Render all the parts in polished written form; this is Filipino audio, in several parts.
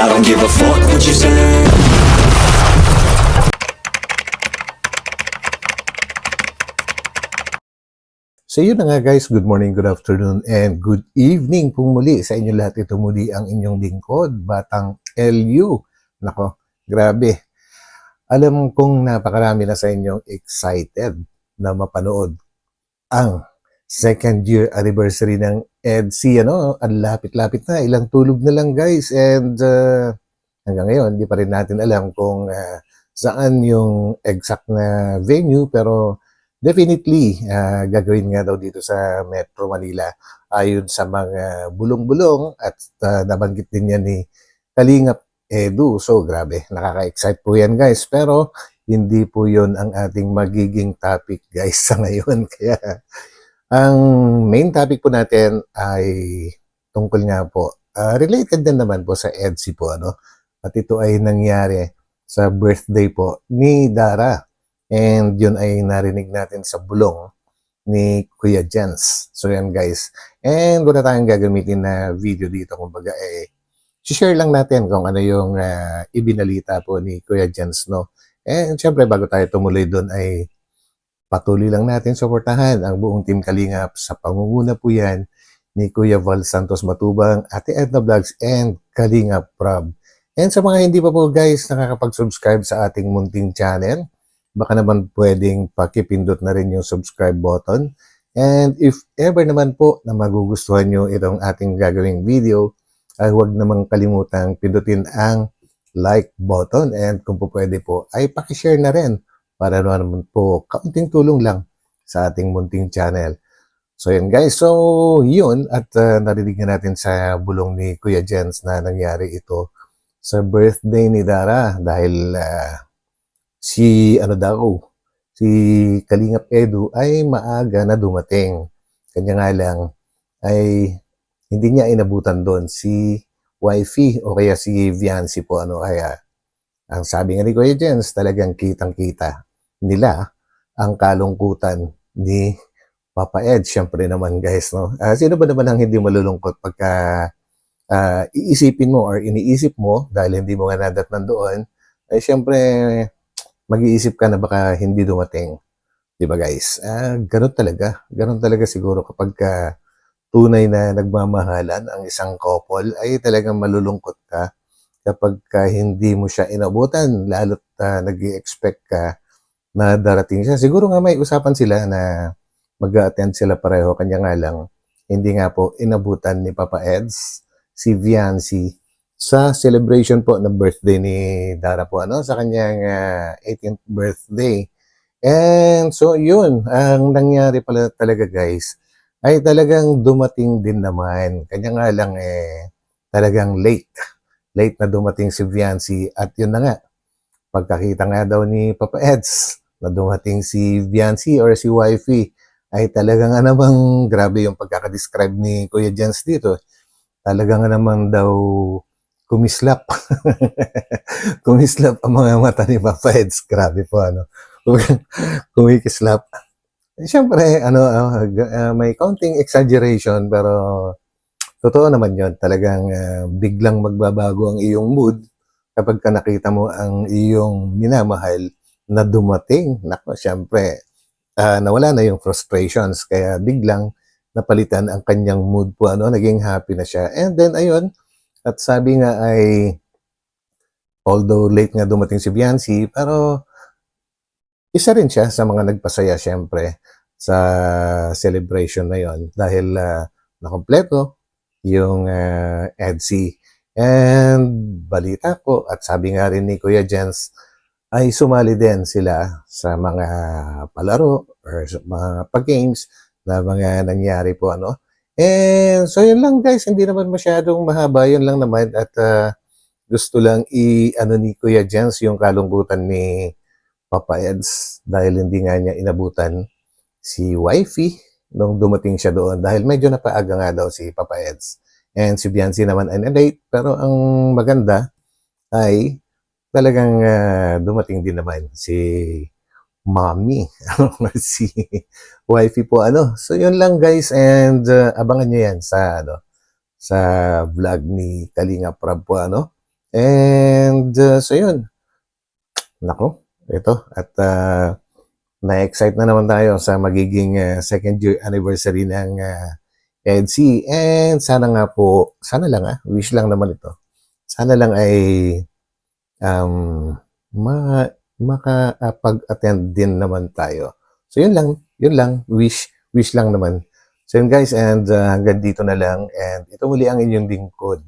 I don't give a fuck what you say. So yun na nga guys, good morning, good afternoon, and good evening pong muli sa inyo lahat. Ito muli ang inyong lingkod, Batang LU. Nako, grabe. Alam kong napakarami na sa inyong excited na mapanood ang second year anniversary ng EDC. Ang lapit-lapit na, ilang tulog na lang guys. And hanggang ngayon, hindi pa rin natin alam kung saan yung exact na venue, pero definitely, gagawin nga daw dito sa Metro Manila ayon sa mga bulong-bulong at nabanggit din yan ni Kalingap Edu. So, grabe, nakaka-excite po yan guys. Pero, hindi po yun ang ating magiging topic guys sa ngayon. Kaya, ang main topic po natin ay tungkol nga po, related din naman po sa EDC po. At ito ay nangyari sa birthday po ni Dara. And yun ay narinig natin sa bulong ni Kuya Jens. So yan guys. And wala tayong gagamitin na video dito. Kumbaga share lang natin kung ano yung ibinalita po ni Kuya Jens. And syempre bago tayo tumuloy doon ay patuloy lang natin suportahan ang buong Team Kalingap sa pangunguna po yan ni Kuya Val Santos Matubang, Ate Edna Vlogs, and Kalingap Prab. And sa mga hindi pa po guys nakakapag-subscribe sa ating munting channel, baka naman pwedeng pakipindot na rin yung subscribe button. And if ever naman po na magugustuhan nyo itong ating gagawing video, ay huwag namang kalimutang pindutin ang like button. And kung po pwede po, ay pakishare na rin para naman po kaunting tulong lang sa ating munting channel. So yan guys, so yun at narinig na natin sa bulong ni Kuya Jens na nangyari ito sa birthday ni Dara dahil si Kalingap Edu ay maaga na dumating. Kanya nga lang ay hindi niya inabutan doon si wifey o kaya si Viancy po. Kaya ang sabi nga ni Kuya Jens, talagang kitang-kita nila ang kalungkutan ni Papa Ed. Siyempre naman guys, sino ba naman ang hindi malulungkot pagka iisipin mo or iniisip mo dahil hindi mo nga nadatnan doon, ay siyempre mag-iisip ka na baka hindi dumating. Di ba guys? Ganun talaga. Ganun talaga siguro kapag tunay na nagmamahalan ang isang couple, ay talagang malulungkot ka kapag hindi mo siya inabutan, lalo't nag-i-expect ka na darating siya. Siguro nga may usapan sila na mag-attend sila pareho, kanya nga lang, hindi nga po inabutan ni Papa Eds, si Viancy, sa celebration po ng birthday ni Dara po, sa kanyang 18th birthday. And so yun, ang nangyari pala talaga guys, ay talagang dumating din naman. Kanya nga lang talagang late na dumating si Viancy. At yun na nga, pagkakita nga daw ni Papa Eds na dumating si Viancy or si wifey, ay talagang namang grabe yung pagkakadescribe ni Kuya Jens dito. Talagang naman daw kumislap. Kumislap ang mga mata ni Papa Eds. Grabe po, kumikislap. Siyempre, may counting exaggeration, pero totoo naman yun. Talagang biglang magbabago ang iyong mood kapag ka nakita mo ang iyong minamahal na dumating. Nako, siyempre, nawala na yung frustrations. Kaya biglang napalitan ang kanyang mood po. Naging happy na siya. And then, ayun, at sabi nga ay, although late nga dumating si Viancy, pero isa rin siya sa mga nagpasaya siyempre sa celebration na yon dahil nakompleto yung EDC. And balita ko at sabi nga rin ni Kuya Jens ay sumali din sila sa mga palaro or sa mga pag-games na mga nangyari po. And so yun lang guys, hindi naman masyadong mahaba, yun lang naman at gusto lang ni Kuya Jens yung kalungkutan ni Papa Eds dahil hindi nga niya inabutan si wifey nung dumating siya doon dahil medyo napaaga nga daw si Papa Eds. And si Viancy naman ay late, pero ang maganda ay talagang dumating din naman si mommy, si wifey po. So yun lang guys, and abangan nyo yan sa sa vlog ni Kalingap Prab po. And so yun, nako, ito at na-excite na naman tayo sa magiging second year anniversary ng EDSI. And sana nga po, sana lang wish lang naman ito. Sana lang ay makapag-attend din naman tayo. So yun lang, wish lang naman. So yun guys, and hanggang dito na lang. And ito muli ang inyong lingkod,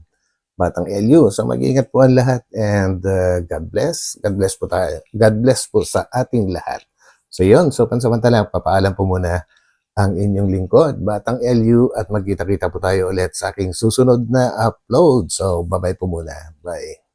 Batang LU. So mag-iingat po ang lahat and God bless. God bless po tayo. God bless po sa ating lahat. So yun, so pansamantala, papaalam po muna ang inyong lingkod, Batang LU, at magkita-kita po tayo ulit sa aking susunod na upload. So bye-bye po muna. Bye.